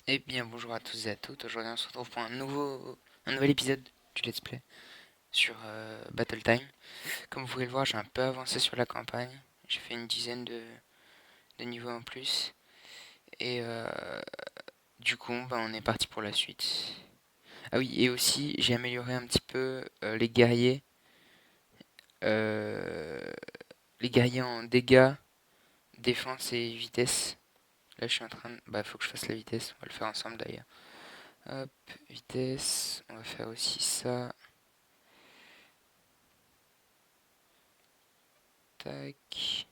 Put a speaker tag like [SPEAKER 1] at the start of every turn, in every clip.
[SPEAKER 1] Eh bien bonjour à tous et à toutes, aujourd'hui on se retrouve pour un nouvel épisode du Let's Play sur Battle Time. Comme vous pouvez le voir, j'ai un peu avancé sur la campagne, j'ai fait une dizaine de niveaux en plus, et du coup on est parti pour la suite. Ah oui, et aussi j'ai amélioré un petit peu euh, les guerriers en dégâts, défense et vitesse. Là je suis en train de... Bah faut que je fasse la vitesse, on va le faire ensemble d'ailleurs. Hop, vitesse, on va faire aussi ça. Tac.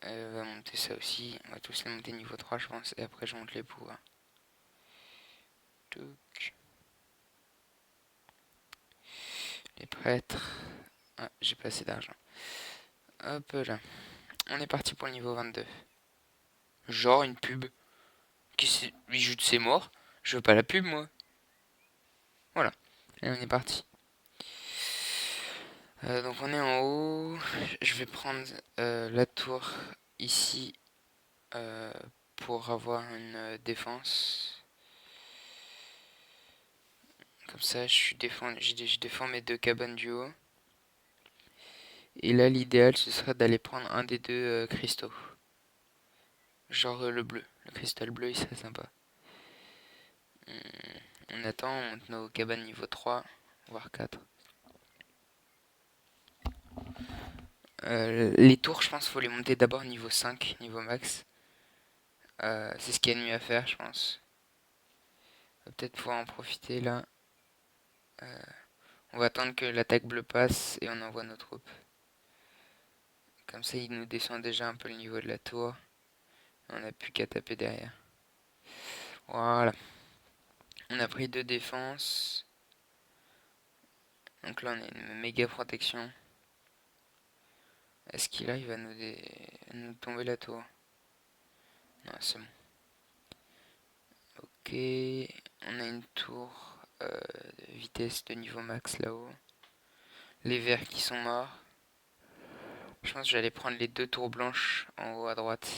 [SPEAKER 1] On va monter ça aussi. On va tous les monter niveau 3 je pense. Et après je monte les pouvoirs. Touc. Les prêtres. Ah, j'ai pas assez d'argent. Hop là. On est parti pour le niveau 22. Genre une pub. Qui c'est lui joue de ses morts. Je veux pas la pub moi. Voilà. Et on est parti. Donc on est en haut. Je vais prendre la tour ici euh, pour avoir une défense. Comme ça, je défends mes deux cabanes du haut. Et là, l'idéal, ce serait d'aller prendre un des deux cristaux. Genre le bleu. Le cristal bleu, il serait sympa. On attend, on monte nos cabanes niveau 3, voire 4. Les tours, je pense, faut les monter d'abord niveau 5, niveau max. C'est ce qu'il y a de mieux à faire, je pense. On va peut-être pouvoir en profiter là. Euh, on va attendre que l'attaque bleue passe et on envoie nos troupes. Comme ça, il nous descend déjà un peu le niveau de la tour. On n'a plus qu'à taper derrière. Voilà. On a pris deux défenses. Donc là, on a une méga protection. Est-ce qu'il arrive à nous tomber la tour? Non, c'est bon. Ok, on a une tour de vitesse de niveau max là-haut. Les verts qui sont morts. Je pense que j'allais prendre les deux tours blanches en haut à droite.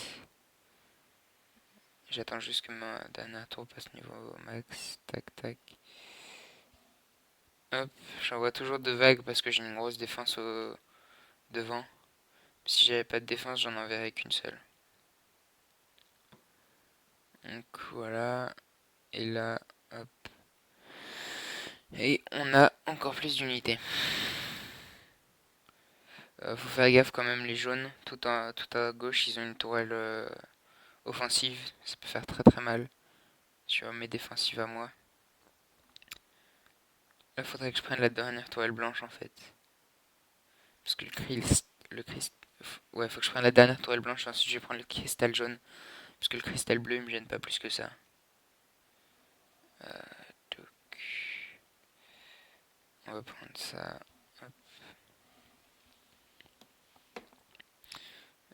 [SPEAKER 1] J'attends juste que ma dernière tour passe niveau max. Tac, tac. Hop, j'envoie toujours deux vagues parce que j'ai une grosse défense devant. Si j'avais pas de défense, j'en enverrais qu'une seule. Donc voilà. Et là, hop. Et on a encore plus d'unités. Faut faire gaffe quand même, les jaunes, tout à gauche, ils ont une tourelle offensive. Ça peut faire très très mal sur mes défensives à moi. Là, faudrait que je prenne la dernière tourelle blanche en fait. Parce que le christ, ouais, faut que je prenne la dernière tourelle blanche, ensuite je vais prendre le cristal jaune. Parce que le cristal bleu, il me gêne pas plus que ça. Donc, on va prendre ça. Hop.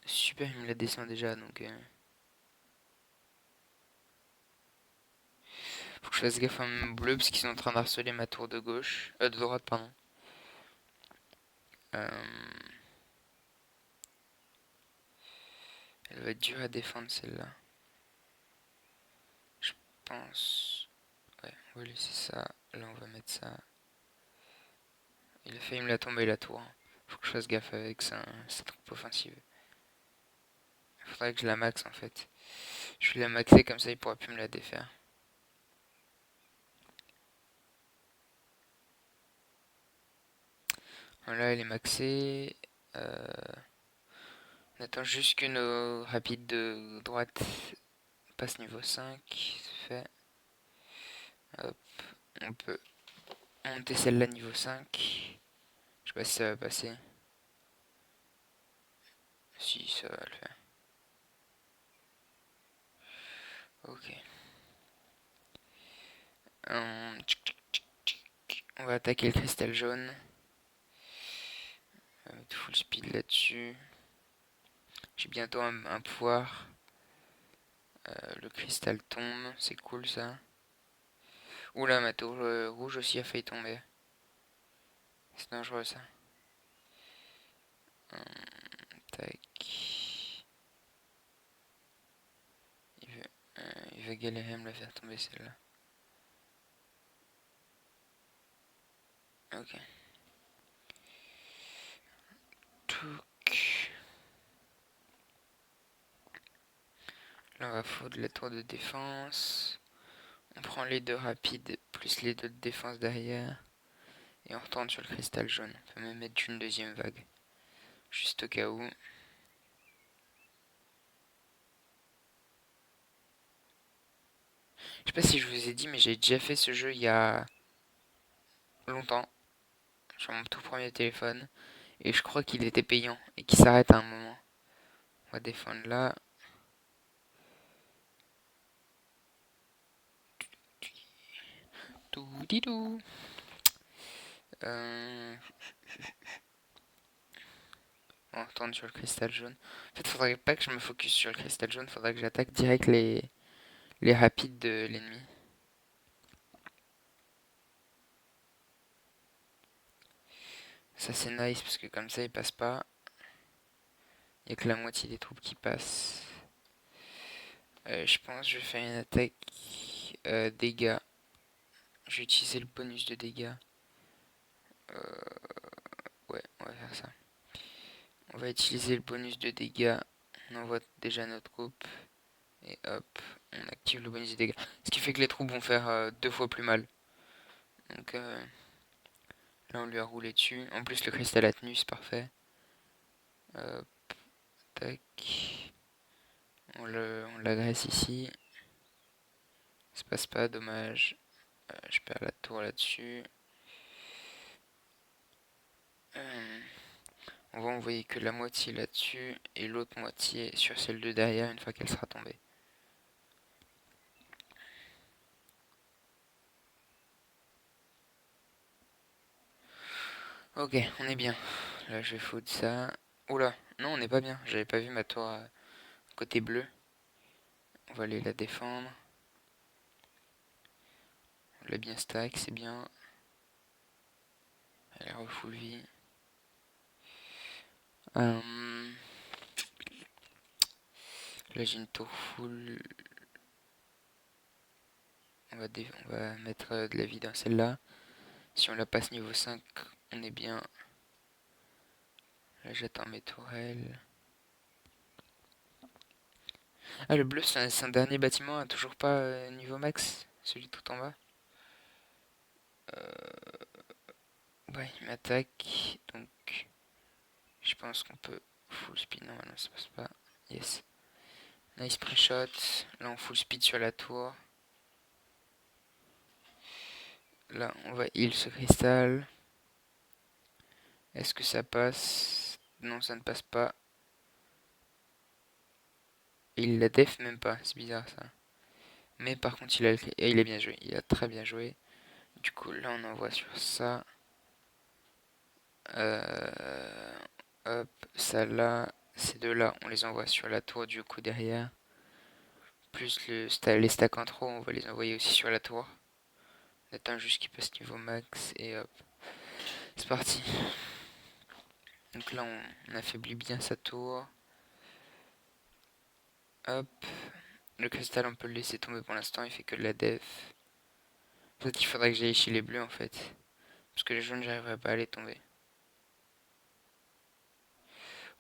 [SPEAKER 1] Super, il me la descend déjà, donc... faut que je fasse gaffe à mon bleu, parce qu'ils sont en train d'harceler ma tour de gauche. De droite, pardon. Euh, Elle va être dure à défendre celle-là. Je pense. Ouais, on va laisser ça. Là, on va mettre ça. Il a failli me la tomber la tour. Faut que je fasse gaffe avec ça, cette troupe offensive. Il faudrait que je la max en fait. Je vais la maxer comme ça, il pourra plus me la défaire. Voilà, elle est maxée. On attend juste que nos rapides de droite passent niveau 5. C'est fait. Hop, on peut monter celle-là niveau 5. Je sais pas si ça va passer. Si, ça va le faire. Ok. On va attaquer le cristal jaune. On va mettre full speed là-dessus. J'ai bientôt un pouvoir. Le cristal tombe, c'est cool ça. Oula, ma tour rouge aussi a failli tomber. C'est dangereux ça. Tac. Il veut, Il va galérer à me la faire tomber celle-là. Ok. Touc. Là on va foutre la tour de défense. On prend les deux rapides plus les deux de défense derrière. Et on retourne sur le cristal jaune. On peut même mettre une deuxième vague. Juste au cas où. Je sais pas si je vous ai dit, mais j'ai déjà fait ce jeu il y a longtemps. Sur mon tout premier téléphone. Et je crois qu'il était payant. Et qu'il s'arrête à un moment. On va défendre là. Tout didou. Euh, on retourne sur le cristal jaune. En fait, faudrait pas que je me focus sur le cristal jaune. Faudrait que j'attaque direct les rapides de l'ennemi. Ça c'est nice parce que comme ça ils passent pas. Il y a que la moitié des troupes qui passent. Je pense que je vais faire une attaque dégâts. Je vais utiliser le bonus de dégâts. Ouais, on va faire ça. On va utiliser le bonus de dégâts. On envoie déjà notre troupe. Et hop, on active le bonus de dégâts. Ce qui fait que les troupes vont faire deux fois plus mal. Donc là on lui a roulé dessus. En plus le cristal a tenu, c'est parfait. Hop, tac. On l'agresse ici. Ça se passe pas, dommage. Je perds la tour là-dessus. Euh, on va envoyer que la moitié là-dessus et l'autre moitié sur celle de derrière une fois qu'elle sera tombée. Ok, on est bien. Là, je vais foutre ça. Oula, non, on n'est pas bien. J'avais pas vu ma tour côté bleu. On va aller la défendre. On l'a bien stack, c'est bien. Elle est refull vie. Euh, Là, j'ai une tour full. On va mettre de la vie dans celle-là. Si on la passe niveau 5, on est bien. Là, j'attends mes tourelles. Ah, le bleu, c'est un dernier bâtiment, toujours pas niveau max, celui tout en bas. Ouais, il m'attaque, donc je pense qu'on peut full speed. Normalement, ça passe pas. Yes. Nice pré-shot. Là, on full speed sur la tour. Là, on va heal ce cristal. Est-ce que ça passe? Non, ça ne passe pas. Et il la def même pas, c'est bizarre ça. Mais par contre, il a bien joué, il a très bien joué. Du coup, là, on envoie sur ça. Euh, Hop, ça là, ces deux-là, on les envoie sur la tour du coup derrière. Plus les stacks en trop, on va les envoyer aussi sur la tour. On attend juste qu'ils passent niveau max et hop, c'est parti. Donc là, on affaiblit bien sa tour. Hop, le cristal, on peut le laisser tomber pour l'instant, il fait que de la def. Peut-être qu'il faudrait que j'aille chez les bleus en fait. Parce que les jaunes, j'arriverai pas à les tomber.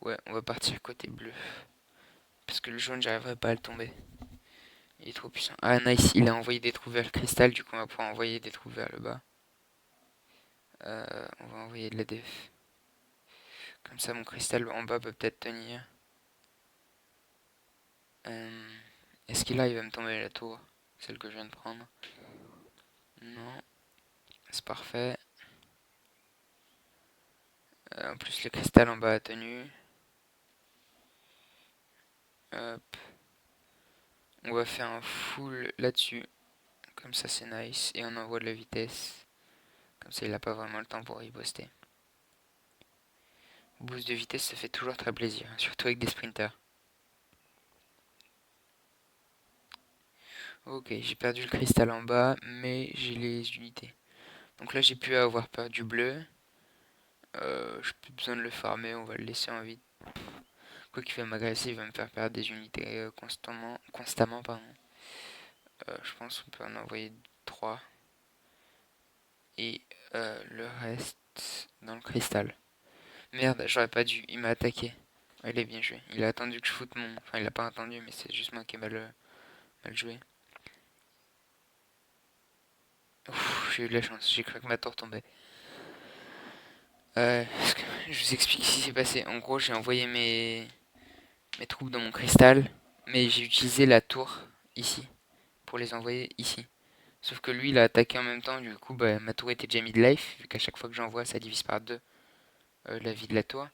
[SPEAKER 1] Ouais, on va partir côté bleu. Parce que le jaune, j'arriverai pas à le tomber. Il est trop puissant. Ah, nice, il a envoyé des trous vers le cristal, du coup, on va pouvoir envoyer des trous vers le bas. On va envoyer de la def. Comme ça, mon cristal en bas peut peut-être tenir. Euh, Est-ce qu'il arrive à me tomber la tour? Celle que je viens de prendre. Non, c'est parfait. En plus, le cristal en bas a tenu. Hop. On va faire un full là-dessus. Comme ça, c'est nice. Et on envoie de la vitesse. Comme ça, il n'a pas vraiment le temps pour riposter. Boost de vitesse, ça fait toujours très plaisir. Surtout avec des sprinters. Ok, j'ai perdu le cristal en bas, mais j'ai les unités. Donc là, j'ai pu avoir peur du bleu. J'ai plus besoin de le farmer, on va le laisser en vie. Quoi qu'il va m'agresser, il va me faire perdre des unités constamment, pardon. Je pense qu'on peut en envoyer 3. Et le reste dans le cristal. Merde, j'aurais pas dû. Il m'a attaqué. Ah, il est bien joué. Il a attendu que je foute mon. Enfin, il a pas attendu, mais c'est juste moi qui ai mal joué. Ouf, j'ai eu de la chance. J'ai cru que ma tour tombait. Je vous explique ce qui s'est passé. En gros, j'ai envoyé mes troupes dans mon cristal, mais j'ai utilisé la tour ici pour les envoyer ici. Sauf que lui, il a attaqué en même temps. Du coup, bah, ma tour était déjà mid-life, vu qu'à chaque fois que j'envoie, ça divise par 2 la vie de la tour.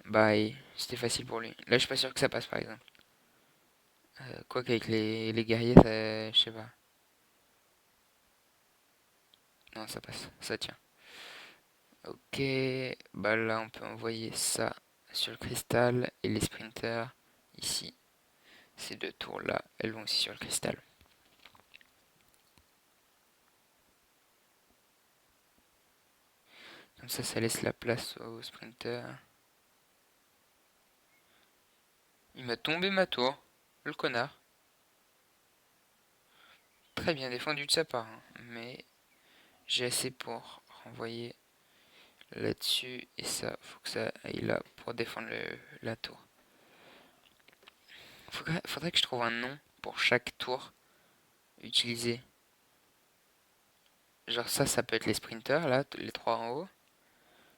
[SPEAKER 1] Bah, et c'était facile pour lui. Là, je suis pas sûr que ça passe, par exemple. Quoi qu'avec les guerriers, ça, je sais pas. Non, ça passe, ça tient. Ok, bah là, on peut envoyer ça sur le cristal et les sprinters ici. Ces 2 tours là, elles vont aussi sur le cristal. Comme ça laisse la place aux sprinters. Il m'a tombé ma tour, le connard. Très bien défendu de sa part, hein. Mais j'ai assez pour renvoyer là-dessus. Et ça, faut que ça aille là pour défendre la tour. Faudrait que je trouve un nom pour chaque tour utilisé. Genre ça peut être les sprinters, là, les 3 en haut.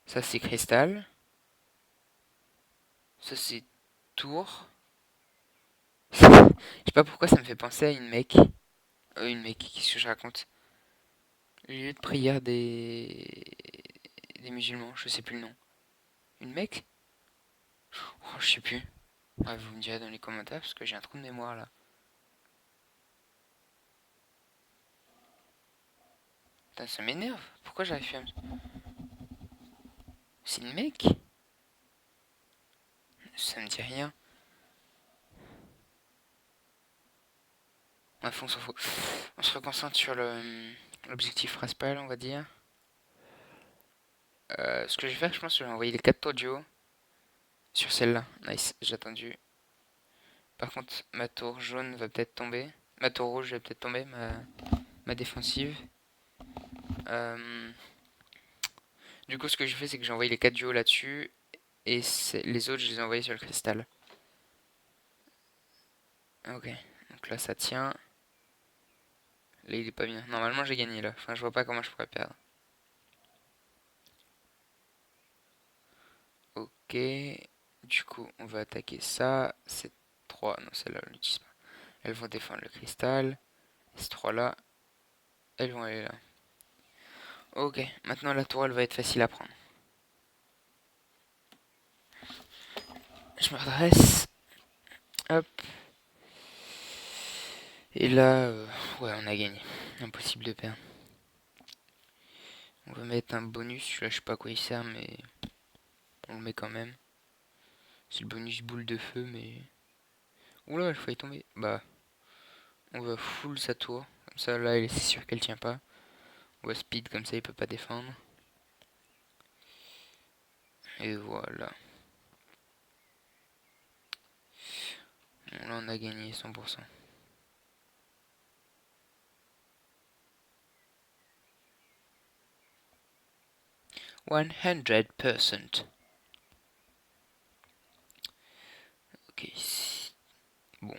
[SPEAKER 1] Ça, c'est cristal. Ça, c'est tour. Je sais pas pourquoi ça me fait penser à une mec. Une mec, qu'est-ce que je raconte? Le lieu de prière des musulmans, je sais plus le nom. Une mec? Oh, je sais plus. Ah, vous me direz dans les commentaires parce que j'ai un trou de mémoire là. Putain, ça m'énerve. Pourquoi j'arrive plus à me... C'est une mec? Ça me dit rien. Bref, on s'en fout. On se reconcentre sur l'objectif principal, on va dire. Ce que je vais faire, je pense que je vais envoyer les 4 tours du haut sur celle-là. Nice, j'ai attendu. Par contre, ma tour jaune va peut-être tomber. Ma tour rouge va peut-être tomber, ma défensive. Euh, du coup, ce que j'ai fait, c'est que j'ai envoyé les 4 duos là-dessus. Et les autres, je les ai envoyés sur le cristal. Ok, donc là, ça tient. Là, il est pas bien. Normalement, j'ai gagné là. Enfin, je vois pas comment je pourrais perdre. Ok. Du coup, on va attaquer ça. Ces 3. Non, celle-là, on l'utilise pas. Elles vont défendre le cristal. Ces 3 là, elles vont aller là. Ok, maintenant la tour, elle va être facile à prendre. Je me redresse. Hop. Et là, ouais, on a gagné. Impossible de perdre. On va mettre un bonus. Là, je sais pas à quoi il sert, mais on le met quand même. C'est le bonus boule de feu, mais. Oula, je failli tomber. Bah, on va full sa tour. Comme ça, là, c'est sûr qu'elle tient pas. On va speed, comme ça, il peut pas défendre. Et voilà. Bon, là, on a gagné 100%. One hundred percent. Ok. Bon.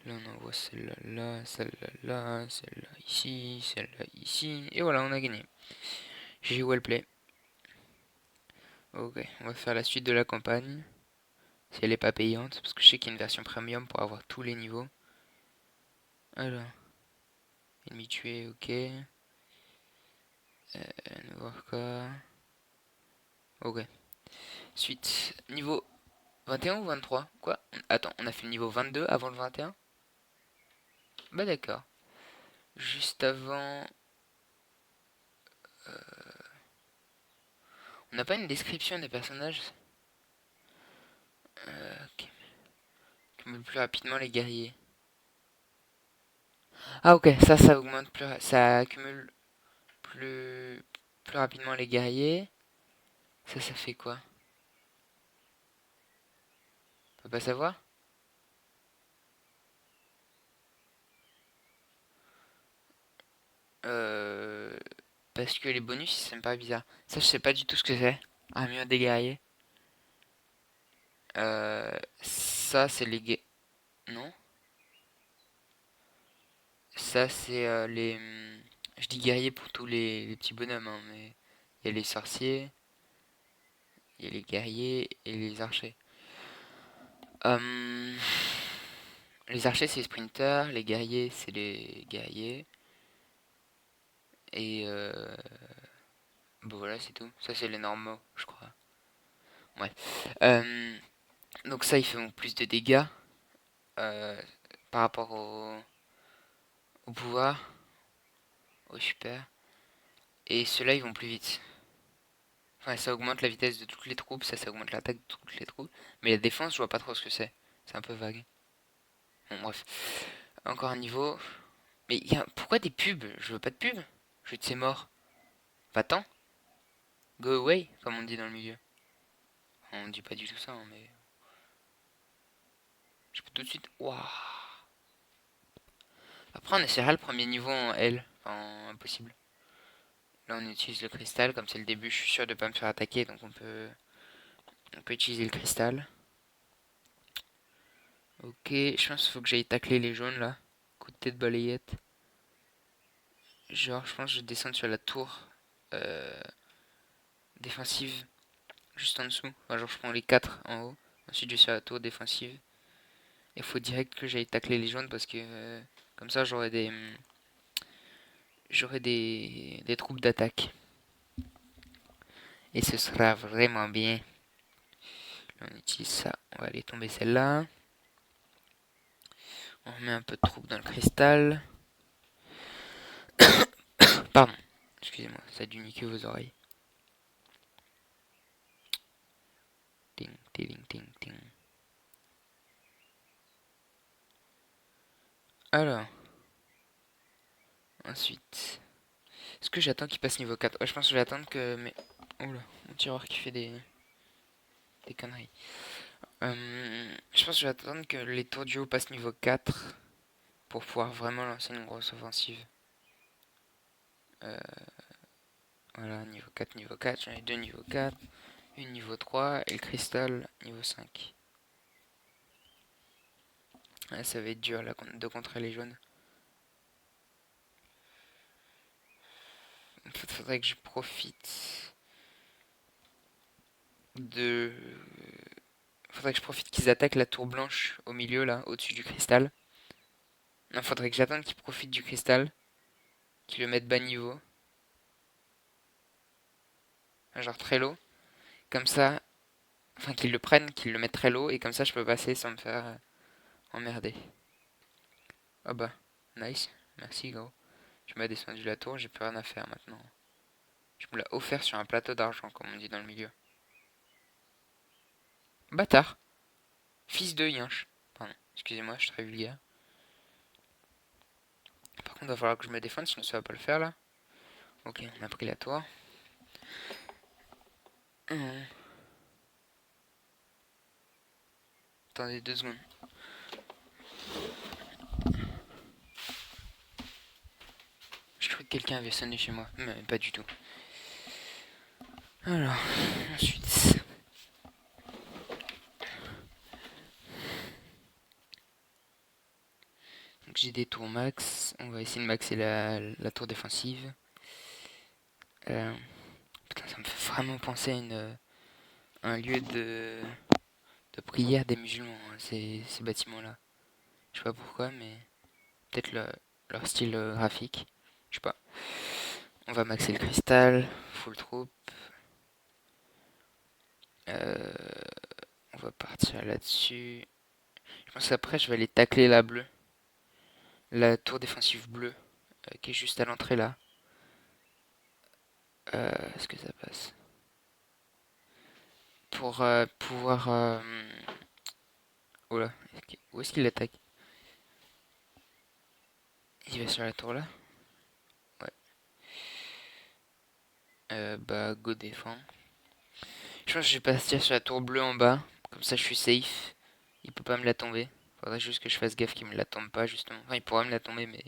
[SPEAKER 1] Là, on envoie celle-là là, celle-là là, celle-là ici, celle-là ici. Et voilà, on a gagné. J'ai well play. Ok, on va faire la suite de la campagne. Si elle est pas payante, parce que je sais qu'il y a une version premium pour avoir tous les niveaux. Alors, ennemi tué, ok. Nouveau record. Ok. Suite, niveau 21 ou 23? Quoi? Attends, on a fait le niveau 22 avant le 21? Bah d'accord. Juste avant... On n'a pas une description des personnages? Ok. Cumule plus rapidement les guerriers. Ah ok, ça augmente plus... Ça accumule plus rapidement les guerriers. Ça fait quoi? On peut pas savoir? Parce que les bonus, ça me paraît bizarre. Ça, je sais pas du tout ce que c'est. Armure des guerriers. Ça, c'est les non? Ça, c'est je dis guerriers pour tous les petits bonhommes, hein, mais il y a les sorciers, il y a les guerriers et les archers. Euh, les archers, c'est les sprinters, les guerriers, c'est les guerriers. Et bon, voilà, c'est tout. Ça, c'est les normaux, je crois. Ouais. Euh, donc ça, ils font plus de dégâts euh, par rapport au pouvoir, au super. Et ceux-là, ils vont plus vite. Enfin, ça augmente la vitesse de toutes les troupes, ça augmente l'attaque de toutes les troupes. Mais la défense, je vois pas trop ce que c'est. C'est un peu vague. Bon, bref. Encore un niveau. Mais pourquoi des pubs? Je veux pas de pub. Je veux de ces morts. Va-t'en. Go away, comme on dit dans le milieu. On dit pas du tout ça, hein, mais. Je peux tout de suite. Waouh. Après, on essaiera le premier niveau en L. Enfin, impossible. Là, on utilise le cristal. Comme c'est le début, je suis sûr de pas me faire attaquer. Donc, on peut utiliser le cristal. Ok, je pense qu'il faut que j'aille tacler les jaunes là. Coup de tête balayette. Genre, je pense que je descends sur la tour euh, défensive juste en dessous. Enfin, genre, je prends les 4 en haut. Ensuite, je vais sur la tour défensive. Il faut direct que j'aille tacler les jaunes parce que comme ça, j'aurai des troupes d'attaque. Et ce sera vraiment bien. On utilise ça. On va aller tomber celle-là. On remet un peu de troupes dans le cristal. Pardon. Excusez-moi, ça a dû niquer vos oreilles. Ting, ting, ting, ting. Alors, ensuite. Est-ce que j'attends qu'il passe niveau 4? Ouais, je pense que je vais attendre que mes... Oula, mon tireur qui fait des conneries. Je pense que je vais attendre que les tours du haut passent niveau 4 pour pouvoir vraiment lancer une grosse offensive. Euh, voilà, niveau 4, niveau 4. J'en ai deux niveau 4, une niveau 3 et le cristal niveau 5. Ouais, ça va être dur là de contrer les jaunes. En fait, faudrait que je profite de... Faudrait que je profite qu'ils attaquent la tour blanche au milieu là, au-dessus du cristal. Non, faudrait que j'attende qu'ils profitent du cristal, qu'ils le mettent bas niveau, genre très low. Comme ça, enfin qu'ils le prennent, qu'ils le mettent très low, et comme ça je peux passer sans me faire emmerder. Ah bah, nice, merci gros. Tu m'as descendu la tour, j'ai plus rien à faire maintenant. Tu me l'as offert sur un plateau d'argent, comme on dit dans le milieu. Bâtard, fils de yinche. Pardon, excusez-moi, je suis très vulgaire. Par contre, il va falloir que je me défende, sinon ça va pas le faire là. Ok, on a pris la tour. Attendez 2 secondes. Je crois que quelqu'un avait sonné chez moi, mais pas du tout. Alors, ensuite. Donc j'ai des tours max. On va essayer de maxer la tour défensive. Euh, putain, ça me fait vraiment penser à un lieu de prière des musulmans, hein, ces bâtiments-là. Je sais pas pourquoi, mais peut-être leur style graphique. Je sais pas. On va maxer le cristal, full troupe. Euh, on va partir là-dessus. Je pense qu'après, je vais aller tacler la bleue. La tour défensive bleue, qui est juste à l'entrée là. Est-ce que ça passe? Pour pouvoir... oh là, où est-ce qu'il attaque? Il va sur la tour là? Ouais. Bah, go défend. Je pense que je vais partir sur la tour bleue en bas. Comme ça, je suis safe. Il peut pas me la tomber. Faudrait juste que je fasse gaffe qu'il me la tombe pas, justement. Enfin, il pourra me la tomber, mais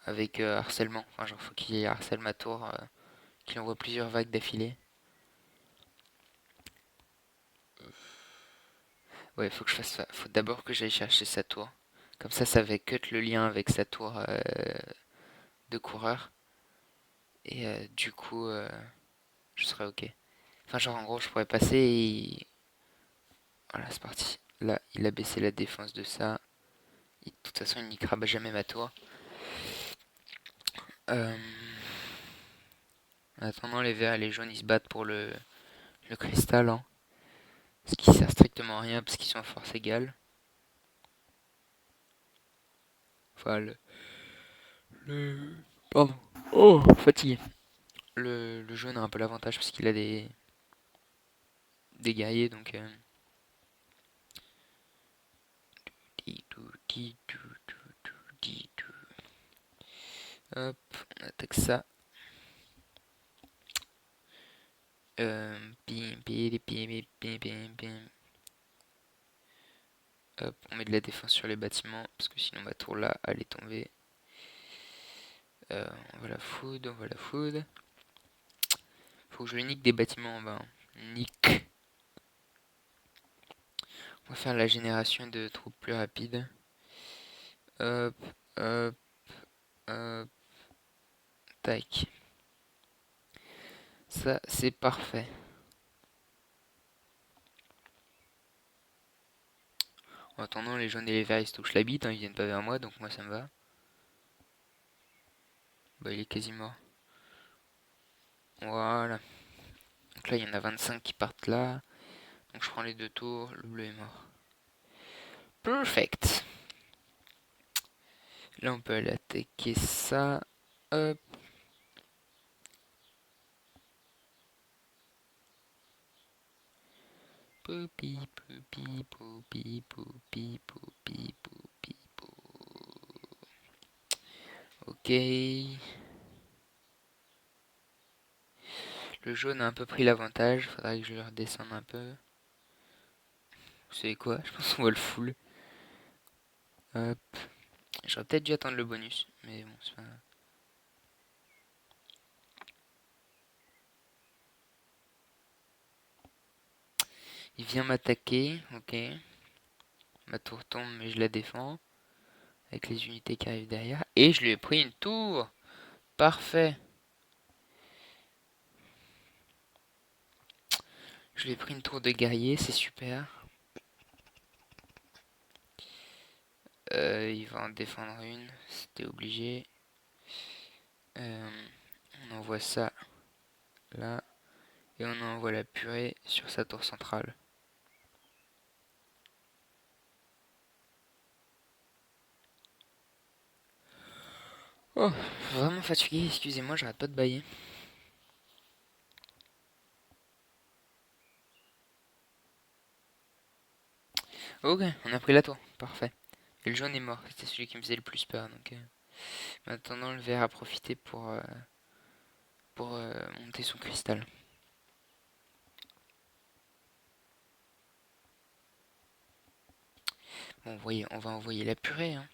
[SPEAKER 1] avec harcèlement. Enfin, genre, faut qu'il harcèle ma tour, qu'il envoie plusieurs vagues d'affilée. Ouais, faut que je fasse ça. Faut d'abord que j'aille chercher sa tour. Comme ça va cut le lien avec sa tour de coureur. Et du coup, je serai ok. Enfin, genre, en gros, je pourrais passer et... Voilà, c'est parti. Là, il a baissé la défense de ça. De toute façon, il niquera jamais ma tour. Euh, En attendant, les verts et les jaunes, ils se battent pour le cristal, hein. Ce qui sert strictement à rien parce qu'ils sont à force égale. Enfin, le... Pardon. Oh, fatigué. Le jaune a un peu l'avantage parce qu'il a des guerriers, donc... Hop, on attaque ça. Pim, pim, pim, pim, pim, pim. Hop, on met de la défense sur les bâtiments parce que sinon ma tour là allait tomber. On va la food, on va la food. Faut que je nique des bâtiments en bas, hein. Nique. On va faire la génération de troupes plus rapide. Hop, hop, hop, tac. Ça, c'est parfait. En attendant, les jaunes et les verts ils se touchent la bite, hein, ils viennent pas vers moi, donc moi ça me va. Bah, il est quasi mort. Voilà. Donc là, il y en a 25 qui partent là. Donc je prends les deux tours, le bleu est mort. Perfect. Là, on peut aller attaquer ça. Hop. Poupi, poupi, poupi, poupi, poupi, poupi, pou. Ok. Le jaune a un peu pris l'avantage. Faudrait que je le redescende un peu. Vous savez quoi? Je pense qu'on va le full. Hop. J'aurais peut-être dû attendre le bonus. Mais bon, c'est pas grave. Il vient m'attaquer. Ok. Ma tour tombe, mais je la défends. Avec les unités qui arrivent derrière. Et je lui ai pris une tour. Parfait. Je lui ai pris une tour de guerrier, c'est super. Il va en défendre une, c'était obligé. On envoie ça là. Et on envoie la purée sur sa tour centrale. Oh, vraiment fatigué, excusez-moi, j'arrête pas de bailler. Ok, on a pris la tour, parfait. Et le jaune est mort, c'était celui qui me faisait le plus peur. Donc, maintenant, le vert a profité pour monter son cristal. Bon, voyez, on va envoyer la purée, hein.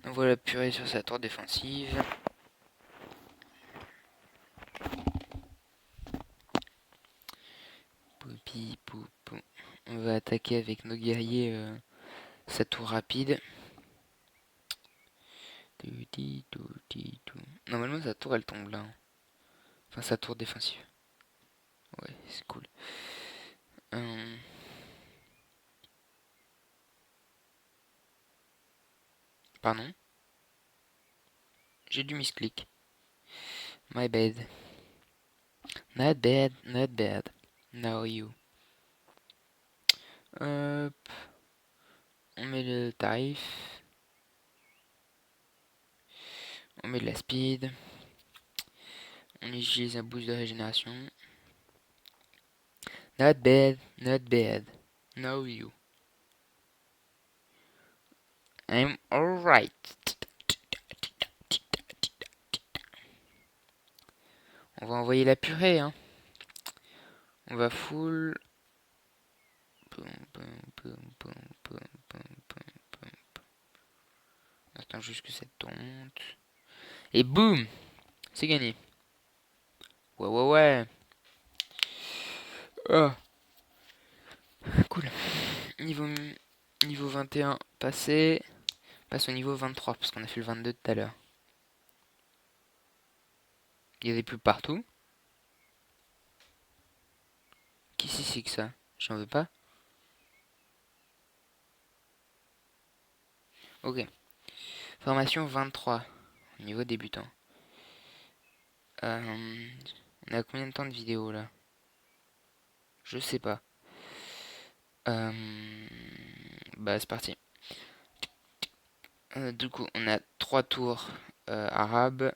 [SPEAKER 1] On envoie la purée sur sa tour défensive. Poupi, poupou. On va attaquer avec nos guerriers sa tour rapide. Normalement, sa tour elle tombe là, hein. Enfin, sa tour défensive. Ouais, c'est cool. Euh, Pardon, j'ai du misclick. My bad. Not bad, not bad. Now you. Hop, on met le tarif. On met de la speed. On utilise un boost de régénération. Not bad, not bad. Now you. I'm alright. On va envoyer la purée, hein. On va full Poum, poum, poum, poum, poum, poum, poum, poum. Attends juste que cette tour monte. Et boum! C'est gagné. Ouais, ouais, ouais. Ah, cool. Niveau, niveau 21 passé. Passe au niveau 23 parce qu'on a fait le 22 tout à l'heure. Il y a des pubs partout. Qui c'est que ça? J'en veux pas. Ok. Formation 23. Niveau débutant. Euh, on a combien de temps de vidéo là? Je sais pas. Bah c'est parti. Du coup, on a trois tours arabes.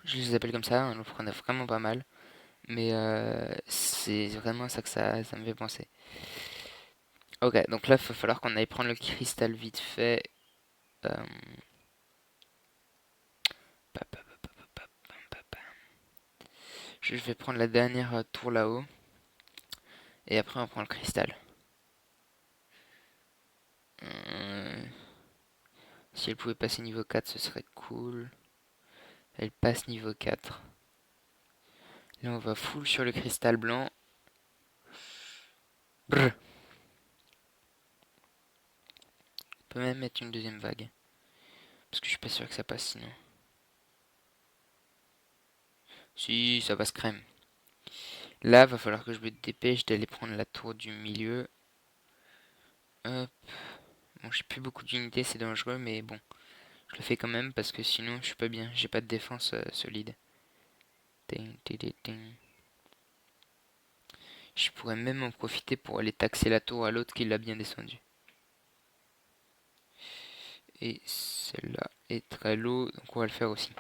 [SPEAKER 1] Je les appelle comme ça, hein, donc on a vraiment pas mal. Mais c'est vraiment ça que ça me fait penser. Ok, donc là, il va falloir qu'on aille prendre le cristal vite fait. Euh, pa, pa, pa, pa, pa, pa, pa, pa. Je vais prendre la dernière tour là-haut. Et après, on prend le cristal. Euh, si elle pouvait passer niveau 4, ce serait cool. Elle passe niveau 4. Là, on va full sur le cristal blanc. Brr. On peut même mettre une deuxième vague. Parce que je suis pas sûr que ça passe sinon. Si, ça passe crème. Là, va falloir que je me dépêche d'aller prendre la tour du milieu. Hop. Bon, j'ai plus beaucoup d'unités, c'est dangereux, mais bon. Je le fais quand même parce que sinon, je suis pas bien. J'ai pas de défense solide. Ting, ting, ting, ting. Je pourrais même en profiter pour aller taxer la tour à l'autre qui l'a bien descendu. Et celle-là est très low, donc on va le faire aussi.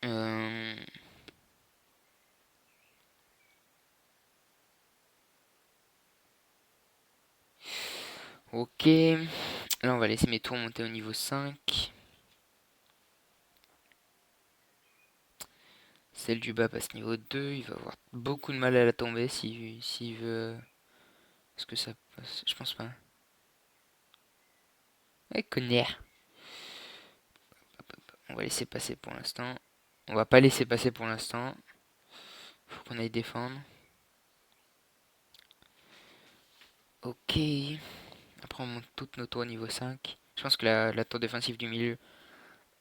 [SPEAKER 1] Euh, Ok. Là, on va laisser mes tours monter au niveau 5. Celle du bas passe niveau 2. Il va avoir beaucoup de mal à la tomber s'il veut. Est-ce que ça passe? Je pense pas. Ouais, connard. On va laisser passer pour l'instant. On va pas laisser passer pour l'instant. Faut qu'on aille défendre. Ok. Après, on monte toutes nos tours au niveau 5. Je pense que la tour défensive du milieu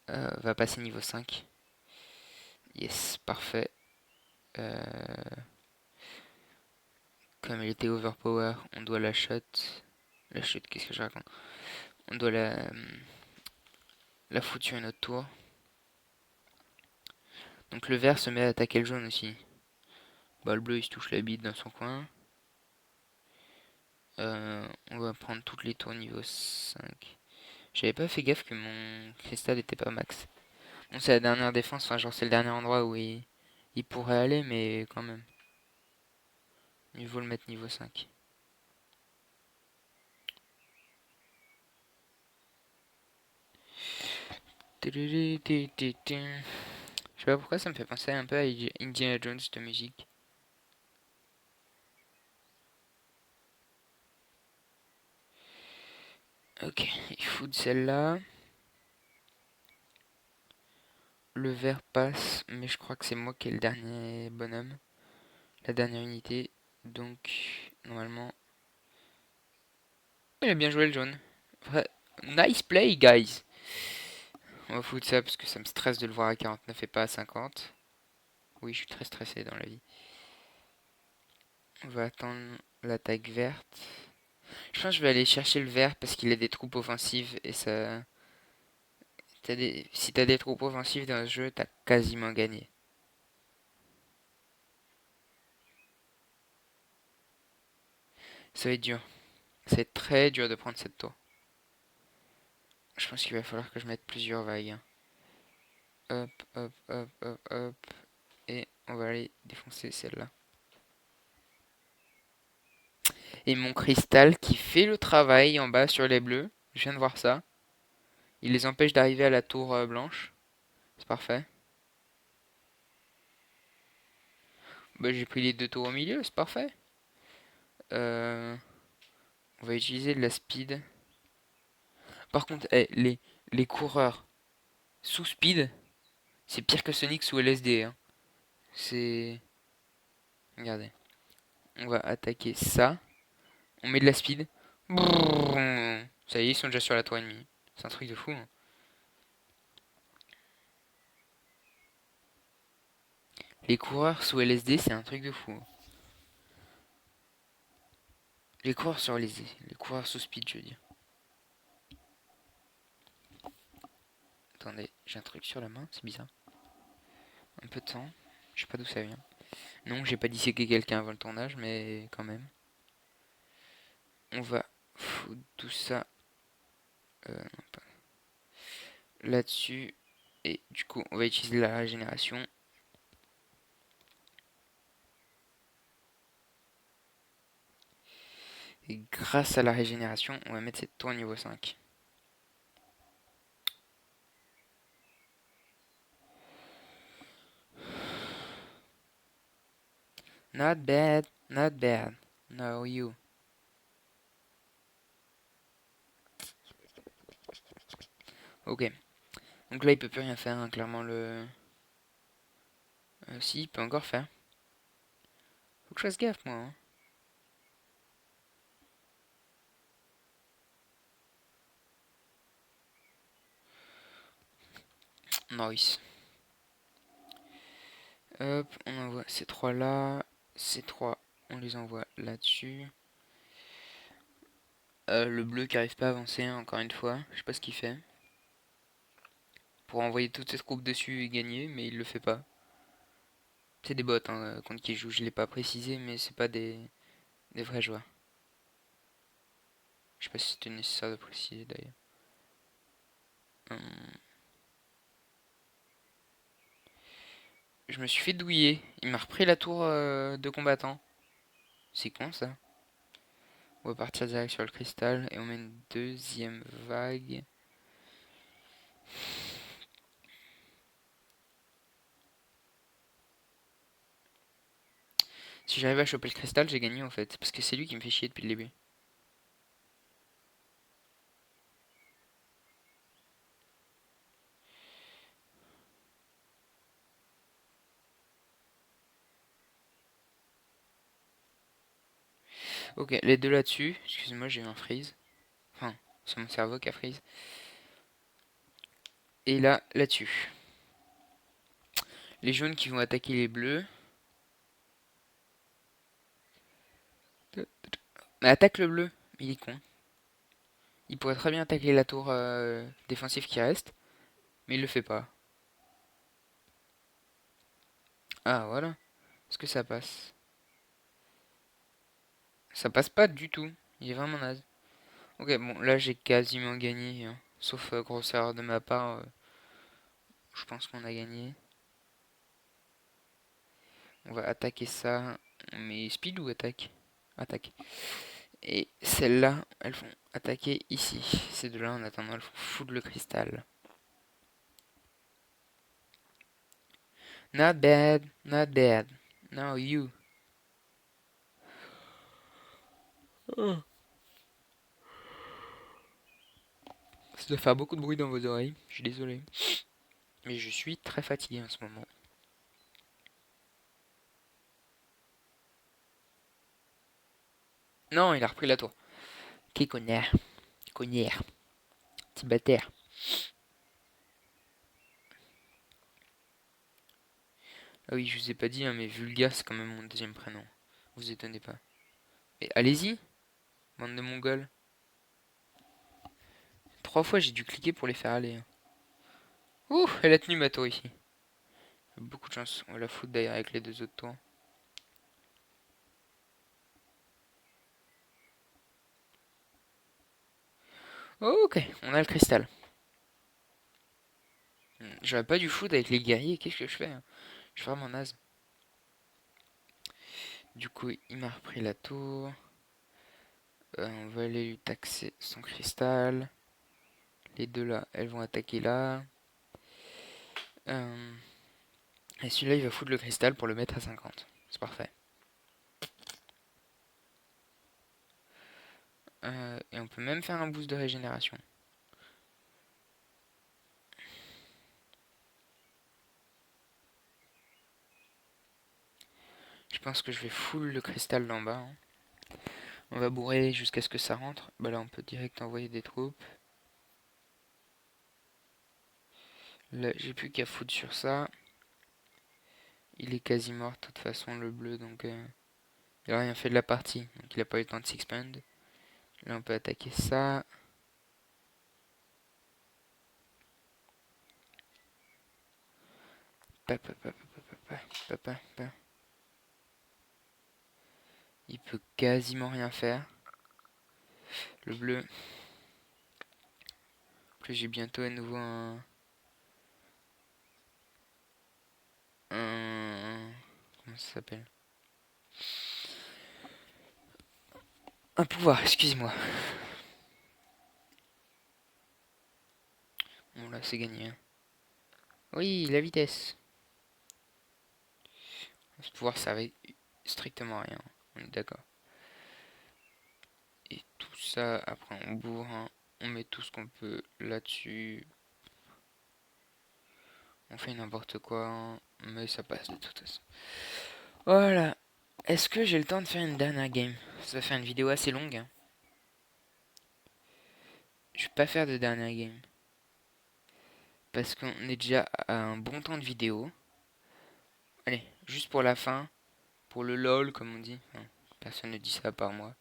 [SPEAKER 1] va passer niveau 5. Yes, parfait. Euh, Comme elle était overpower, on doit la shot. La shot, qu'est-ce que je raconte? On doit la foutre sur une autre tour. Donc le vert se met à attaquer le jaune aussi. Bah, le bleu il se touche la bite dans son coin. On va prendre toutes les tours niveau 5. J'avais pas fait gaffe que mon cristal était pas max. Bon, c'est la dernière défense, enfin, genre c'est le dernier endroit où il pourrait aller, mais quand même. Il vaut le mettre niveau 5. Je sais pas pourquoi ça me fait penser un peu à Indiana Jones de musique. Ok, il fout de celle-là. Le vert passe, mais je crois que c'est moi qui ai le dernier bonhomme, la dernière unité. Donc, normalement. Il a bien joué le jaune. Ouais. Nice play, guys. On va foutre ça parce que ça me stresse de le voir à 49 et pas à 50. Oui, je suis très stressé dans la vie. On va attendre l'attaque verte. Je pense que je vais aller chercher le vert parce qu'il a des troupes offensives et ça. Si t'as des troupes offensives dans ce jeu, t'as quasiment gagné. Ça va être dur. Ça va être très dur de prendre cette tour. Je pense qu'il va falloir que je mette plusieurs vagues. Hop, hop, hop, hop, hop. Et on va aller défoncer celle-là. Et mon cristal qui fait le travail en bas sur les bleus. Je viens de voir ça. Il les empêche d'arriver à la tour blanche. C'est parfait. Bah, j'ai pris les deux tours au milieu, c'est parfait. Euh, on va utiliser de la speed. Par contre, les coureurs sous speed, c'est pire que Sonic sous LSD, hein. C'est... Regardez. On va attaquer ça. On met de la speed. Brrr. Ça y est, ils sont déjà sur la tour ennemie. C'est un truc de fou, hein. Les coureurs sous LSD, c'est un truc de fou, hein. Les coureurs sur LSD. Les coureurs sous speed, je veux dire. Attendez, j'ai un truc sur la main, c'est bizarre. Un peu de temps. Je sais pas d'où ça vient. Non, j'ai pas disséqué quelqu'un avant le tournage, mais quand même. On va foutre tout ça non, pas là-dessus. Et du coup, on va utiliser la régénération. Et grâce à la régénération, on va mettre cette tour niveau 5. Not bad, not bad. No, you. Ok. Donc là, il peut plus rien faire, hein, clairement, le... si, il peut encore faire. Faut que je fasse gaffe, moi, hein. Nice. Hop, on envoie ces trois là. Ces trois, on les envoie là-dessus. Le bleu qui arrive pas à avancer, hein, encore une fois. Je sais pas ce qu'il fait. Pour envoyer toutes ces troupes dessus et gagner, mais il le fait pas. C'est des bots, hein, contre qui je joue. Je l'ai pas précisé, mais c'est pas des vrais joueurs. Je sais pas si c'était nécessaire de préciser d'ailleurs. Hum, Je me suis fait douiller. Il m'a repris la tour de combattant. C'est con ça. On va partir direct sur le cristal et on met une deuxième vague. Si j'arrive à choper le cristal, j'ai gagné en fait. Parce que c'est lui qui me fait chier depuis le début. Ok, les deux là-dessus. Excusez-moi, j'ai eu un freeze. Enfin, c'est mon cerveau qui a freeze. Et là, là-dessus. Les jaunes qui vont attaquer les bleus. Mais attaque le bleu. Il est con. Il pourrait très bien attaquer la tour défensive qui reste. Mais il le fait pas. Ah, voilà. Est-ce que ça passe? Ça passe pas du tout. Il est vraiment naze. Ok, bon, là j'ai quasiment gagné, hein. Sauf grosse erreur de ma part. Je pense qu'on a gagné. On va attaquer ça. Mais speed ou attaque? Attaque. Et celles-là, elles vont attaquer ici. Ces deux-là, en attendant, elles vont foutre le cristal. Not bad, not bad. Now you. Ça doit faire beaucoup de bruit dans vos oreilles. Je suis désolé. Mais je suis très fatigué en ce moment. Non, il a repris la tour. Qui connard. Cognère. Petit bâtard. Ah oui, je vous ai pas dit, hein, mais Vulga, c'est quand même mon deuxième prénom. Vous étonnez pas. Mais allez-y, bande de mongols. 3 fois, j'ai dû cliquer pour les faire aller, hein. Ouh, elle a tenu ma tour ici. Beaucoup de chance. On va la foutre d'ailleurs avec les deux autres tours. Ok, on a le cristal. J'aurais pas dû foutre avec les guerriers. Qu'est-ce que je fais, hein? Je suis vraiment naze. Du coup, il m'a repris la tour. On va aller lui taxer son cristal. Les deux là, elles vont attaquer là. Et celui-là, il va foutre le cristal pour le mettre à 50. C'est parfait. Et on peut même faire un boost de régénération. Je pense que je vais full le cristal d'en bas, hein. On va bourrer jusqu'à ce que ça rentre. Bah là on peut direct envoyer des troupes. Là j'ai plus qu'à foutre sur ça. Il est quasi mort de toute façon le bleu, donc il a rien fait de la partie. Donc il a pas eu le temps de s'expand. Là on peut attaquer ça. Pa, pa, pa, pa, pa, pa, pa, pa, pa. Il peut quasiment rien faire. Le bleu. Plus j'ai bientôt à nouveau comment ça s'appelle? Un pouvoir, excusez-moi. Bon là c'est gagné, hein. Oui, la vitesse. Ce pouvoir servait strictement à rien. On est d'accord. Et tout ça, après on bourre, hein. On met tout ce qu'on peut là-dessus. On fait n'importe quoi, hein. Mais ça passe de toute façon. Voilà. Est-ce que j'ai le temps de faire une dernière game? Ça va faire une vidéo assez longue, hein. Je vais pas faire de dernière game. Parce qu'on est déjà à un bon temps de vidéo. Allez, juste pour la fin. Pour le lol, comme on dit. Enfin, personne ne dit ça à part moi.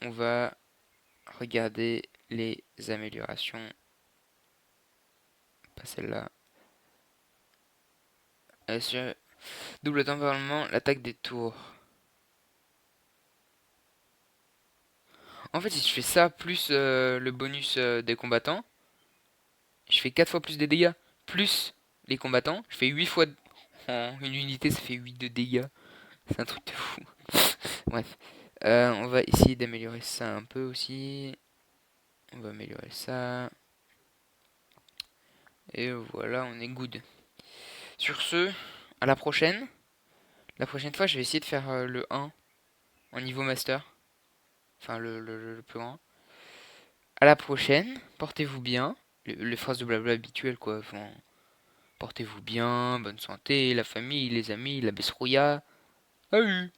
[SPEAKER 1] On va regarder les améliorations. Pas celle-là. Sur double tempérament, l'attaque des tours. En fait, si je fais ça plus le bonus des combattants, je fais 4 fois plus de dégâts. Plus les combattants, je fais 8 fois. En une unité, ça fait 8 de dégâts. C'est un truc de fou. Bref. On va essayer d'améliorer ça un peu aussi. On va améliorer ça. Et voilà, on est good. Sur ce, à la prochaine. La prochaine fois, je vais essayer de faire le 1 en niveau master. Enfin, le plus grand. À la prochaine. Portez-vous bien. Les phrases de blabla habituelles, quoi. Enfin, portez-vous bien. Bonne santé. La famille, les amis, la besrouilla. Salut!